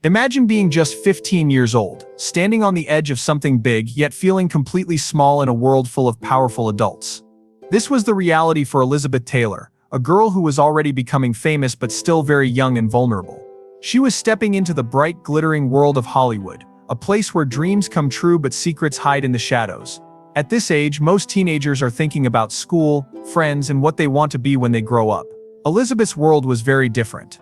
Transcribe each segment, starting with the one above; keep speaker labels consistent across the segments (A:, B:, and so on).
A: Imagine being just 15 years old, standing on the edge of something big yet feeling completely small in a world full of powerful adults. This was the reality for Elizabeth Taylor, a girl who was already becoming famous but still very young and vulnerable. She was stepping into the bright, glittering world of Hollywood, a place where dreams come true but secrets hide in the shadows. At this age, most teenagers are thinking about school, friends, and what they want to be when they grow up. Elizabeth's world was very different.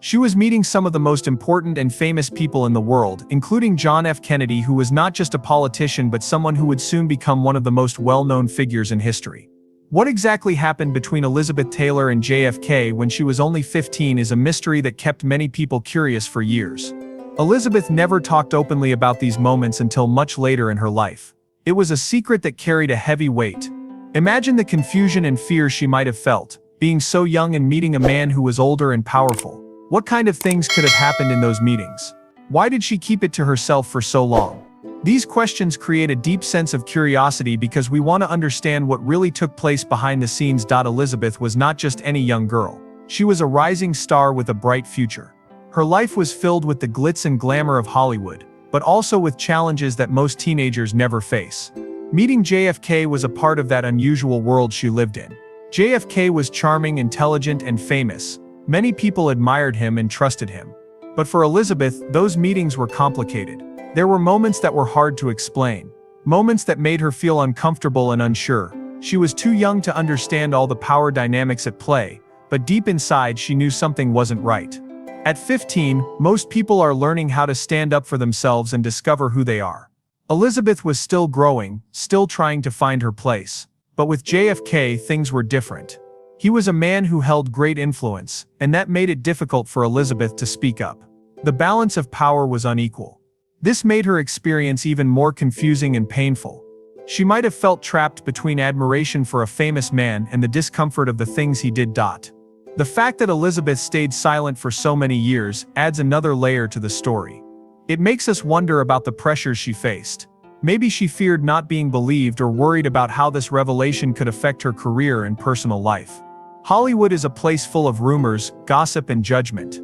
A: She was meeting some of the most important and famous people in the world, including John F. Kennedy, who was not just a politician but someone who would soon become one of the most well-known figures in history. What exactly happened between Elizabeth Taylor and JFK when she was only 15 is a mystery that kept many people curious for years. Elizabeth never talked openly about these moments until much later in her life. It was a secret that carried a heavy weight. Imagine the confusion and fear she might have felt, being so young and meeting a man who was older and powerful. What kind of things could have happened in those meetings? Why did she keep it to herself for so long? These questions create a deep sense of curiosity because we want to understand what really took place behind the scenes. Elizabeth was not just any young girl. She was a rising star with a bright future. Her life was filled with the glitz and glamour of Hollywood, but also with challenges that most teenagers never face. Meeting JFK was a part of that unusual world she lived in. JFK was charming, intelligent, and famous. Many people admired him and trusted him. But for Elizabeth, those meetings were complicated. There were moments that were hard to explain. Moments that made her feel uncomfortable and unsure. She was too young to understand all the power dynamics at play, but deep inside she knew something wasn't right. At 15, most people are learning how to stand up for themselves and discover who they are. Elizabeth was still growing, still trying to find her place. But with JFK, things were different. He was a man who held great influence, and that made it difficult for Elizabeth to speak up. The balance of power was unequal. This made her experience even more confusing and painful. She might have felt trapped between admiration for a famous man and the discomfort of the things he did. The fact that Elizabeth stayed silent for so many years adds another layer to the story. It makes us wonder about the pressures she faced. Maybe she feared not being believed or worried about how this revelation could affect her career and personal life. Hollywood is a place full of rumors, gossip, and judgment.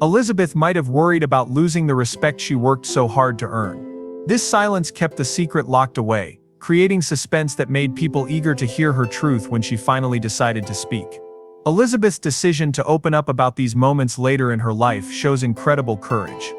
A: Elizabeth might have worried about losing the respect she worked so hard to earn. This silence kept the secret locked away, creating suspense that made people eager to hear her truth when she finally decided to speak. Elizabeth's decision to open up about these moments later in her life shows incredible courage.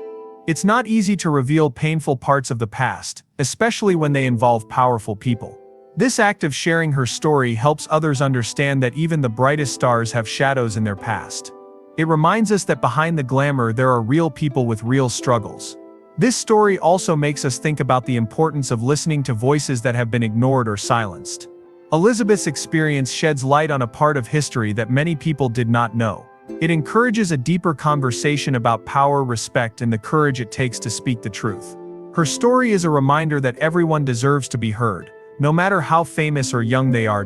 A: It's not easy to reveal painful parts of the past, especially when they involve powerful people. This act of sharing her story helps others understand that even the brightest stars have shadows in their past. It reminds us that behind the glamour there are real people with real struggles. This story also makes us think about the importance of listening to voices that have been ignored or silenced. Elizabeth's experience sheds light on a part of history that many people did not know. It encourages a deeper conversation about power, respect, and the courage it takes to speak the truth. Her story is a reminder that everyone deserves to be heard, no matter how famous or young they are.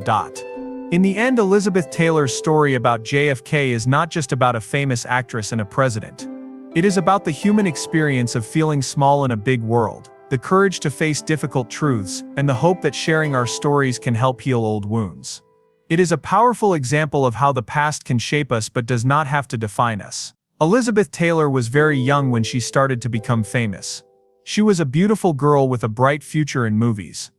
A: In the end, Elizabeth Taylor's story about JFK is not just about a famous actress and a president. It is about the human experience of feeling small in a big world, the courage to face difficult truths, and the hope that sharing our stories can help heal old wounds. It is a powerful example of how the past can shape us but does not have to define us. Elizabeth Taylor was very young when she started to become famous. She was a beautiful girl with a bright future in movies.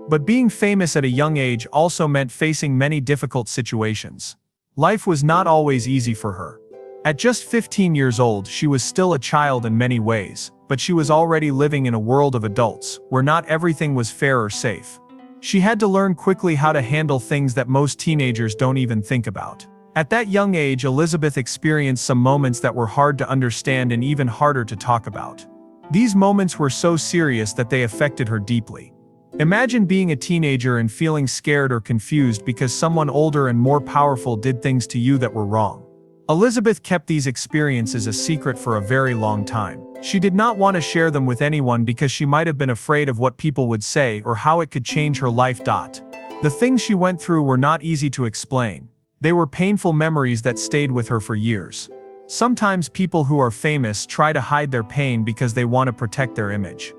A: But being famous at a young age also meant facing many difficult situations. Life was not always easy for her. At just 15 years old, she was still a child in many ways, but she was already living in a world of adults, where not everything was fair or safe. She had to learn quickly how to handle things that most teenagers don't even think about. At that young age, Elizabeth experienced some moments that were hard to understand and even harder to talk about. These moments were so serious that they affected her deeply. Imagine being a teenager and feeling scared or confused because someone older and more powerful did things to you that were wrong. Elizabeth kept these experiences a secret for a very long time. She did not want to share them with anyone because she might have been afraid of what people would say or how it could change her life. The things she went through were not easy to explain. They were painful memories that stayed with her for years. Sometimes people who are famous try to hide their pain because they want to protect their image.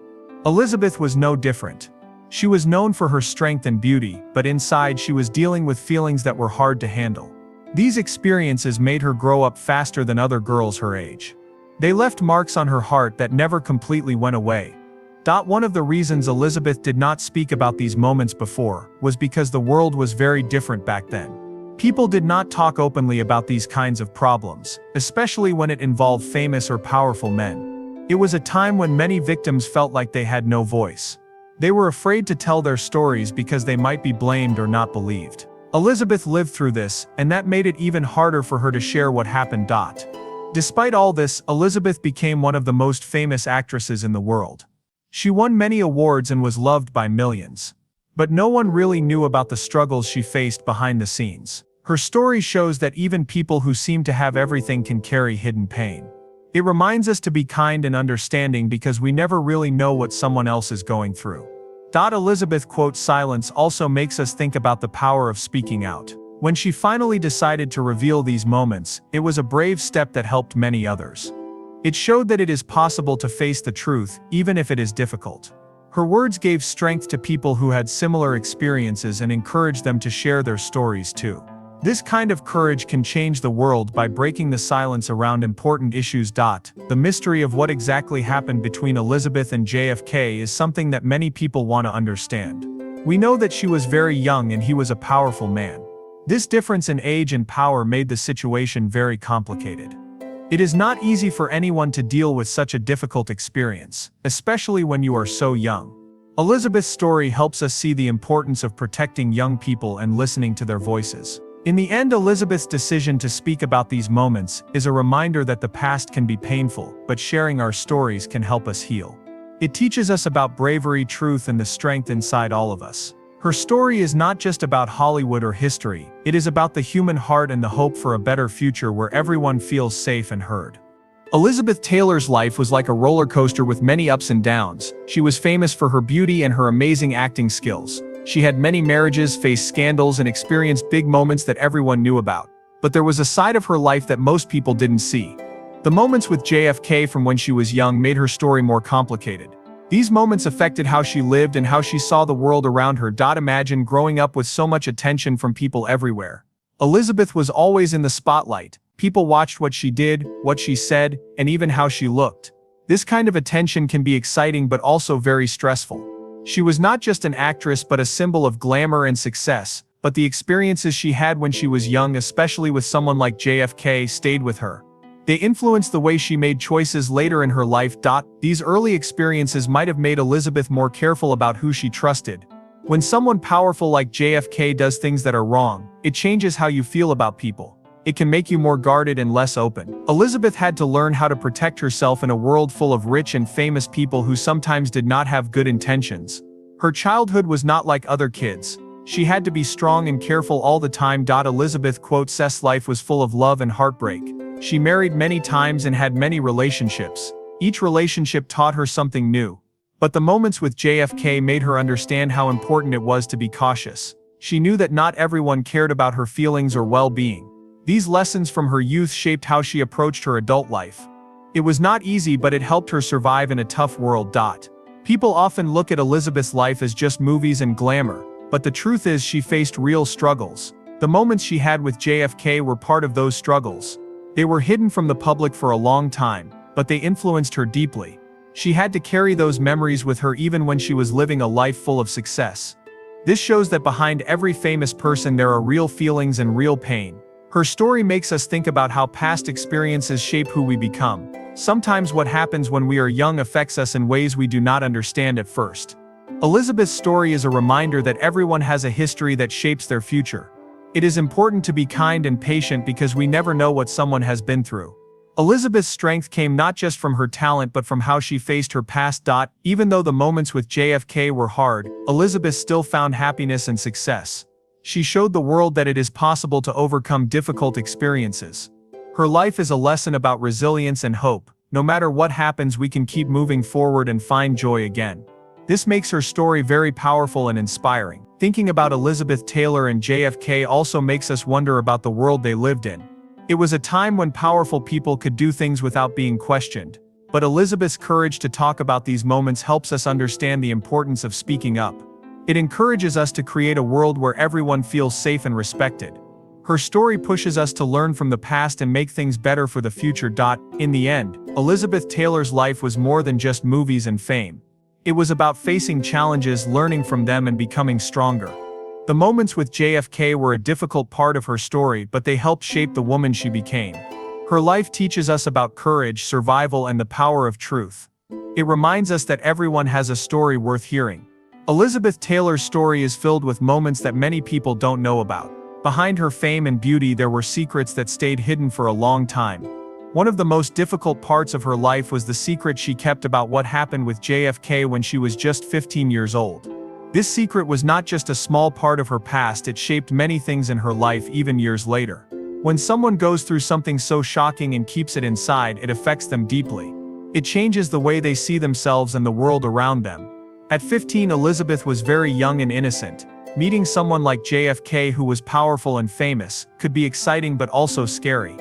A: Elizabeth was no different. She was known for her strength and beauty, but inside she was dealing with feelings that were hard to handle. These experiences made her grow up faster than other girls her age. They left marks on her heart that never completely went away. One of the reasons Elizabeth did not speak about these moments before was because the world was very different back then. People did not talk openly about these kinds of problems, especially when it involved famous or powerful men. It was a time when many victims felt like they had no voice. They were afraid to tell their stories because they might be blamed or not believed. Elizabeth lived through this, and that made it even harder for her to share what happened. Despite all this, Elizabeth became one of the most famous actresses in the world. She won many awards and was loved by millions. But no one really knew about the struggles she faced behind the scenes. Her story shows that even people who seem to have everything can carry hidden pain. It reminds us to be kind and understanding because we never really know what someone else is going through. Elizabeth quotes silence also makes us think about the power of speaking out. When she finally decided to reveal these moments, it was a brave step that helped many others. It showed that it is possible to face the truth, even if it is difficult. Her words gave strength to people who had similar experiences and encouraged them to share their stories too. This kind of courage can change the world by breaking the silence around important issues. The mystery of what exactly happened between Elizabeth and JFK is something that many people want to understand. We know that she was very young and he was a powerful man. This difference in age and power made the situation very complicated. It is not easy for anyone to deal with such a difficult experience, especially when you are so young. Elizabeth's story helps us see the importance of protecting young people and listening to their voices. In the end, Elizabeth's decision to speak about these moments is a reminder that the past can be painful, but sharing our stories can help us heal. It teaches us about bravery, truth, and the strength inside all of us. Her story is not just about Hollywood or history, it is about the human heart and the hope for a better future where everyone feels safe and heard. Elizabeth Taylor's life was like a roller coaster with many ups and downs. She was famous for her beauty and her amazing acting skills. She had many marriages, faced scandals, and experienced big moments that everyone knew about. But there was a side of her life that most people didn't see. The moments with JFK from when she was young made her story more complicated. These moments affected how she lived and how she saw the world around her. Imagine growing up with so much attention from people everywhere. Elizabeth was always in the spotlight. People watched what she did, what she said, and even how she looked. This kind of attention can be exciting but also very stressful. She was not just an actress but a symbol of glamour and success, but the experiences she had when she was young, especially with someone like JFK, stayed with her. They influenced the way she made choices later in her life. These early experiences might have made Elizabeth more careful about who she trusted. When someone powerful like JFK does things that are wrong, it changes how you feel about people. It can make you more guarded and less open. Elizabeth had to learn how to protect herself in a world full of rich and famous people who sometimes did not have good intentions. Her childhood was not like other kids. She had to be strong and careful all the time. Elizabeth quotes life was full of love and heartbreak. She married many times and had many relationships. Each relationship taught her something new. But the moments with JFK made her understand how important it was to be cautious. She knew that not everyone cared about her feelings or well-being. These lessons from her youth shaped how she approached her adult life. It was not easy, but it helped her survive in a tough world. People often look at Elizabeth's life as just movies and glamour, but the truth is she faced real struggles. The moments she had with JFK were part of those struggles. They were hidden from the public for a long time, but they influenced her deeply. She had to carry those memories with her even when she was living a life full of success. This shows that behind every famous person there are real feelings and real pain. Her story makes us think about how past experiences shape who we become. Sometimes what happens when we are young affects us in ways we do not understand at first. Elizabeth's story is a reminder that everyone has a history that shapes their future. It is important to be kind and patient because we never know what someone has been through. Elizabeth's strength came not just from her talent but from how she faced her past. Even though the moments with JFK were hard, Elizabeth still found happiness and success. She showed the world that it is possible to overcome difficult experiences. Her life is a lesson about resilience and hope. No matter what happens, we can keep moving forward and find joy again. This makes her story very powerful and inspiring. Thinking about Elizabeth Taylor and JFK also makes us wonder about the world they lived in. It was a time when powerful people could do things without being questioned. But Elizabeth's courage to talk about these moments helps us understand the importance of speaking up. It encourages us to create a world where everyone feels safe and respected. Her story pushes us to learn from the past and make things better for the future. In the end, Elizabeth Taylor's life was more than just movies and fame. It was about facing challenges, learning from them, and becoming stronger. The moments with JFK were a difficult part of her story, but they helped shape the woman she became. Her life teaches us about courage, survival, and the power of truth. It reminds us that everyone has a story worth hearing. Elizabeth Taylor's story is filled with moments that many people don't know about. Behind her fame and beauty, there were secrets that stayed hidden for a long time. One of the most difficult parts of her life was the secret she kept about what happened with JFK when she was just 15 years old. This secret was not just a small part of her past, it shaped many things in her life even years later. When someone goes through something so shocking and keeps it inside, it affects them deeply. It changes the way they see themselves and the world around them. At 15, Elizabeth was very young and innocent. Meeting someone like JFK, who was powerful and famous, could be exciting but also scary.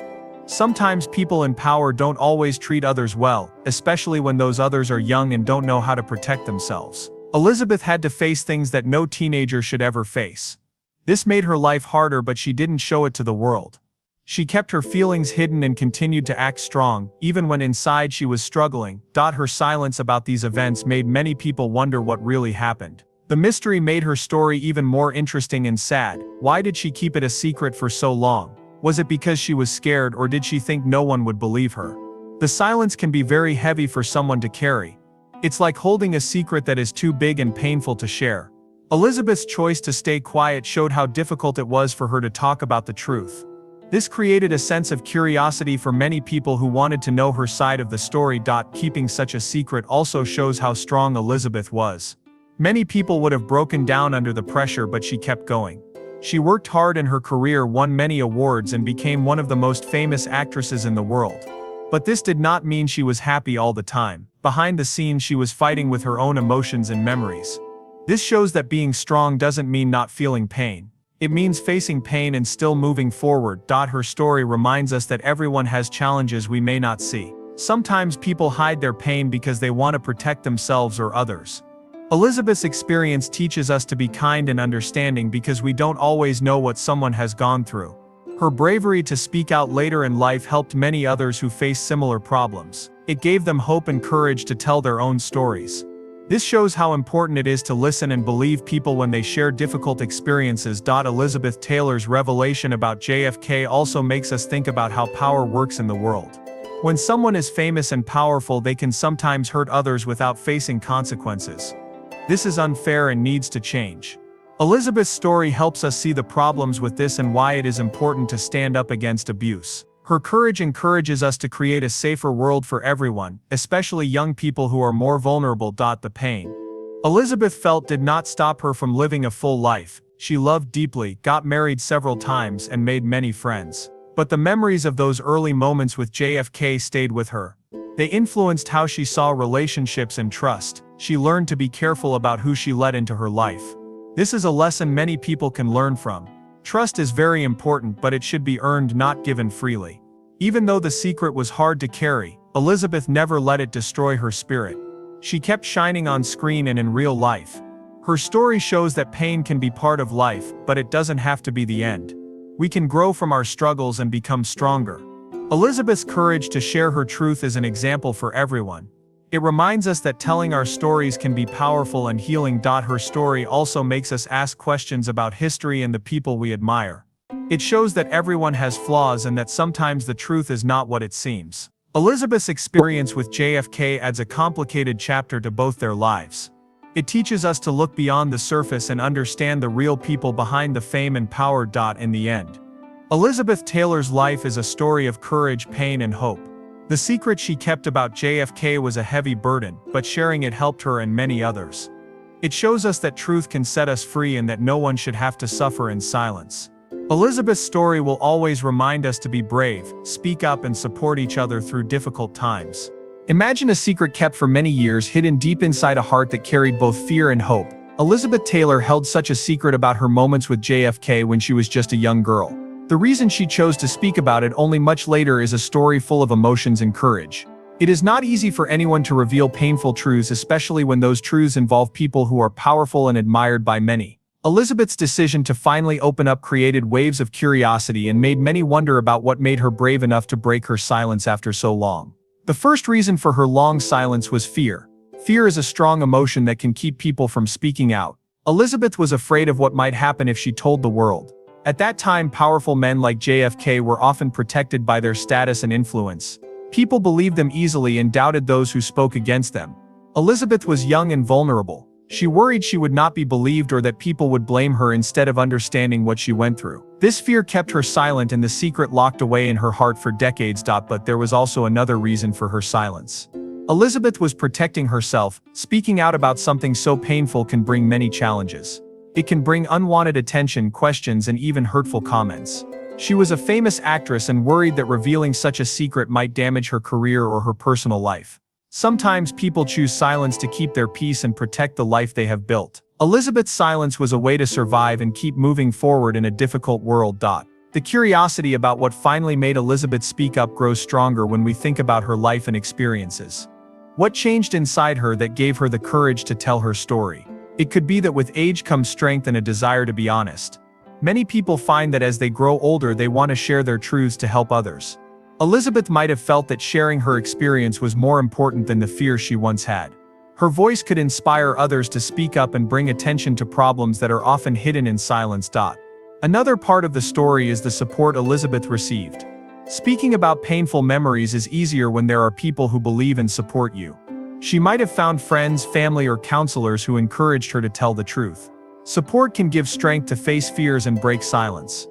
A: Sometimes people in power don't always treat others well, especially when those others are young and don't know how to protect themselves. Elizabeth had to face things that no teenager should ever face. This made her life harder, but she didn't show it to the world. She kept her feelings hidden and continued to act strong, even when inside she was struggling. Her silence about these events made many people wonder what really happened. The mystery made her story even more interesting and sad. Why did she keep it a secret for so long? Was it because she was scared, or did she think no one would believe her? The silence can be very heavy for someone to carry. It's like holding a secret that is too big and painful to share. Elizabeth's choice to stay quiet showed how difficult it was for her to talk about the truth. This created a sense of curiosity for many people who wanted to know her side of the story. Keeping such a secret also shows how strong Elizabeth was. Many people would have broken down under the pressure, but she kept going. She worked hard in her career, won many awards, and became one of the most famous actresses in the world. But this did not mean she was happy all the time. Behind the scenes, she was fighting with her own emotions and memories. This shows that being strong doesn't mean not feeling pain. It means facing pain and still moving forward. Her story reminds us that everyone has challenges we may not see. Sometimes people hide their pain because they want to protect themselves or others. Elizabeth's experience teaches us to be kind and understanding because we don't always know what someone has gone through. Her bravery to speak out later in life helped many others who face similar problems. It gave them hope and courage to tell their own stories. This shows how important it is to listen and believe people when they share difficult experiences. Elizabeth Taylor's revelation about JFK also makes us think about how power works in the world. When someone is famous and powerful, they can sometimes hurt others without facing consequences. This is unfair and needs to change. Elizabeth's story helps us see the problems with this and why it is important to stand up against abuse. Her courage encourages us to create a safer world for everyone, especially young people who are more vulnerable. The pain Elizabeth felt did not stop her from living a full life. She loved deeply, got married several times, and made many friends. But the memories of those early moments with JFK stayed with her. They influenced how she saw relationships and trust. She learned to be careful about who she let into her life. This is a lesson many people can learn from. Trust is very important, but it should be earned, not given freely. Even though the secret was hard to carry, Elizabeth never let it destroy her spirit. She kept shining on screen and in real life. Her story shows that pain can be part of life, but it doesn't have to be the end. We can grow from our struggles and become stronger. Elizabeth's courage to share her truth is an example for everyone. It reminds us that telling our stories can be powerful and healing. Her story also makes us ask questions about history and the people we admire. It shows that everyone has flaws and that sometimes the truth is not what it seems. Elizabeth's experience with JFK adds a complicated chapter to both their lives. It teaches us to look beyond the surface and understand the real people behind the fame and power. In the end, Elizabeth Taylor's life is a story of courage, pain, and hope. The secret she kept about JFK was a heavy burden, but sharing it helped her and many others. It shows us that truth can set us free and that no one should have to suffer in silence. Elizabeth's story will always remind us to be brave, speak up, and support each other through difficult times. Imagine a secret kept for many years, hidden deep inside a heart that carried both fear and hope. Elizabeth Taylor held such a secret about her moments with JFK when she was just a young girl. The reason she chose to speak about it only much later is a story full of emotions and courage. It is not easy for anyone to reveal painful truths, especially when those truths involve people who are powerful and admired by many. Elizabeth's decision to finally open up created waves of curiosity and made many wonder about what made her brave enough to break her silence after so long. The first reason for her long silence was fear. Fear is a strong emotion that can keep people from speaking out. Elizabeth was afraid of what might happen if she told the world. At that time, powerful men like JFK were often protected by their status and influence. People believed them easily and doubted those who spoke against them. Elizabeth was young and vulnerable. She worried she would not be believed or that people would blame her instead of understanding what she went through. This fear kept her silent and the secret locked away in her heart for decades. But there was also another reason for her silence. Elizabeth was protecting herself. Speaking out about something so painful can bring many challenges. It can bring unwanted attention, questions, and even hurtful comments. She was a famous actress and worried that revealing such a secret might damage her career or her personal life. Sometimes people choose silence to keep their peace and protect the life they have built. Elizabeth's silence was a way to survive and keep moving forward in a difficult world. The curiosity about what finally made Elizabeth speak up grows stronger when we think about her life and experiences. What changed inside her that gave her the courage to tell her story? It could be that with age comes strength and a desire to be honest. Many people find that as they grow older they want to share their truths to help others. Elizabeth might have felt that sharing her experience was more important than the fear she once had. Her voice could inspire others to speak up and bring attention to problems that are often hidden in silence. Another part of the story is the support Elizabeth received. Speaking about painful memories is easier when there are people who believe and support you. She might have found friends, family, or counselors who encouraged her to tell the truth. Support can give strength to face fears and break silence.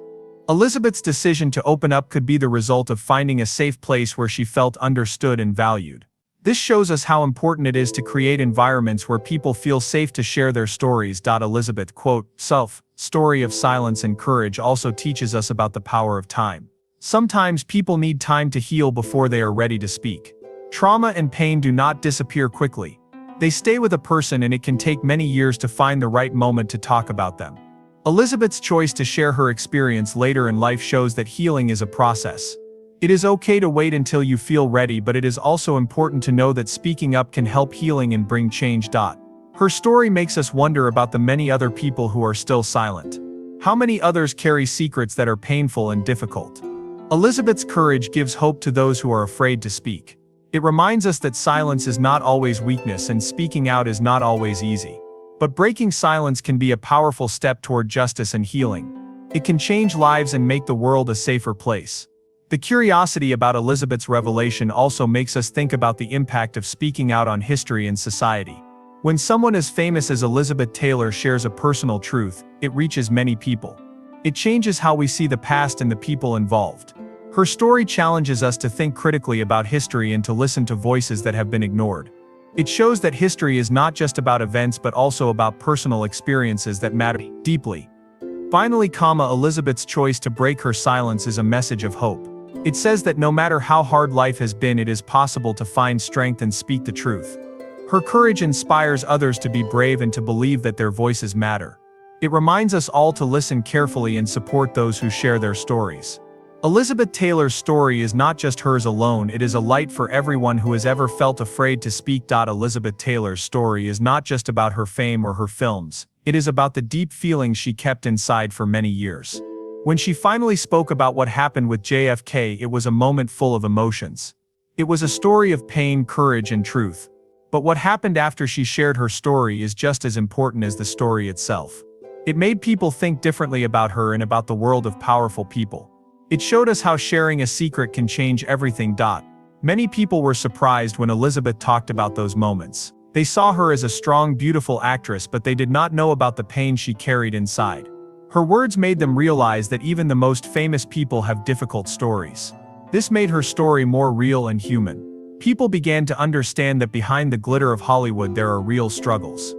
A: Elizabeth's decision to open up could be the result of finding a safe place where she felt understood and valued. This shows us how important it is to create environments where people feel safe to share their stories. Elizabeth, quote, story of silence and courage also teaches us about the power of time. Sometimes people need time to heal before they are ready to speak. Trauma and pain do not disappear quickly. They stay with a person and it can take many years to find the right moment to talk about them. Elizabeth's choice to share her experience later in life shows that healing is a process. It is okay to wait until you feel ready, but it is also important to know that speaking up can help healing and bring change. Her story makes us wonder about the many other people who are still silent. How many others carry secrets that are painful and difficult? Elizabeth's courage gives hope to those who are afraid to speak. It reminds us that silence is not always weakness and speaking out is not always easy. But breaking silence can be a powerful step toward justice and healing. It can change lives and make the world a safer place. The curiosity about Elizabeth's revelation also makes us think about the impact of speaking out on history and society. When someone as famous as Elizabeth Taylor shares a personal truth, it reaches many people. It changes how we see the past and the people involved. Her story challenges us to think critically about history and to listen to voices that have been ignored. It shows that history is not just about events but also about personal experiences that matter deeply. Finally, Elizabeth's choice to break her silence is a message of hope. It says that no matter how hard life has been, it is possible to find strength and speak the truth. Her courage inspires others to be brave and to believe that their voices matter. It reminds us all to listen carefully and support those who share their stories. Elizabeth Taylor's story is not just hers alone, it is a light for everyone who has ever felt afraid to speak. Elizabeth Taylor's story is not just about her fame or her films, it is about the deep feelings she kept inside for many years. When she finally spoke about what happened with JFK, it was a moment full of emotions. It was a story of pain, courage, and truth. But what happened after she shared her story is just as important as the story itself. It made people think differently about her and about the world of powerful people. It showed us how sharing a secret can change everything. Many people were surprised when Elizabeth talked about those moments. They saw her as a strong, beautiful actress, but they did not know about the pain she carried inside. Her words made them realize that even the most famous people have difficult stories. This made her story more real and human. People began to understand that behind the glitter of Hollywood there are real struggles.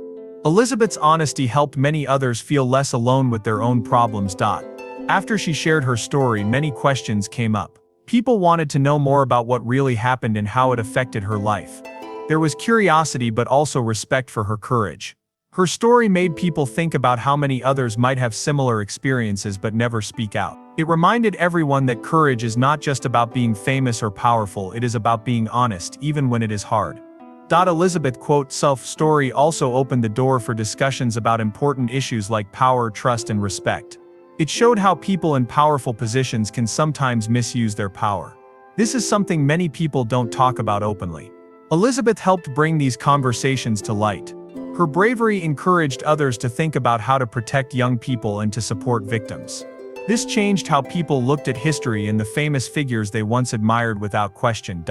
A: Elizabeth's honesty helped many others feel less alone with their own problems. After she shared her story, many questions came up. People wanted to know more about what really happened and how it affected her life. There was curiosity but also respect for her courage. Her story made people think about how many others might have similar experiences but never speak out. It reminded everyone that courage is not just about being famous or powerful, it is about being honest, even when it is hard. Elizabeth self story also opened the door for discussions about important issues like power, trust, and respect. It showed how people in powerful positions can sometimes misuse their power. This is something many people don't talk about openly. Elizabeth helped bring these conversations to light. Her bravery encouraged others to think about how to protect young people and to support victims. This changed how people looked at history and the famous figures they once admired without question.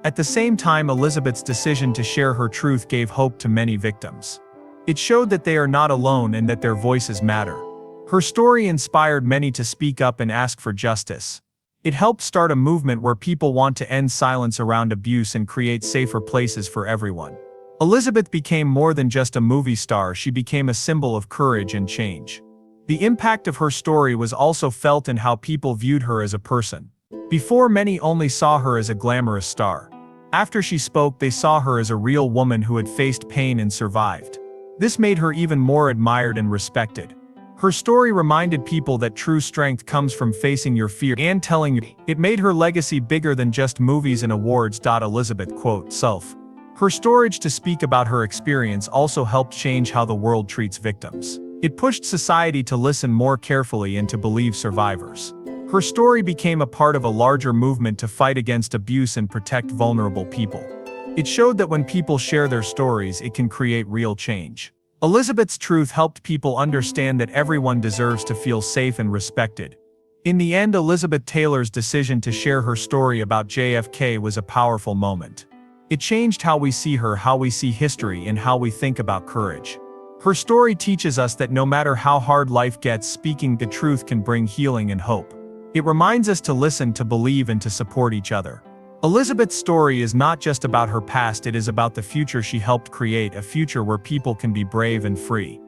A: At the same time, Elizabeth's decision to share her truth gave hope to many victims. It showed that they are not alone and that their voices matter. Her story inspired many to speak up and ask for justice. It helped start a movement where people want to end silence around abuse and create safer places for everyone. Elizabeth became more than just a movie star, she became a symbol of courage and change. The impact of her story was also felt in how people viewed her as a person. Before, many only saw her as a glamorous star. After she spoke, they saw her as a real woman who had faced pain and survived. This made her even more admired and respected. Her story reminded people that true strength comes from facing your fear and telling you. It made her legacy bigger than just movies and awards. Elizabeth self. Her story to speak about her experience also helped change how the world treats victims. It pushed society to listen more carefully and to believe survivors. Her story became a part of a larger movement to fight against abuse and protect vulnerable people. It showed that when people share their stories, it can create real change. Elizabeth's truth helped people understand that everyone deserves to feel safe and respected. In the end, Elizabeth Taylor's decision to share her story about JFK was a powerful moment. It changed how we see her, how we see history, and how we think about courage. Her story teaches us that no matter how hard life gets, speaking the truth can bring healing and hope. It reminds us to listen, to believe, and to support each other. Elizabeth's story is not just about her past, it is about the future she helped create, a future where people can be brave and free.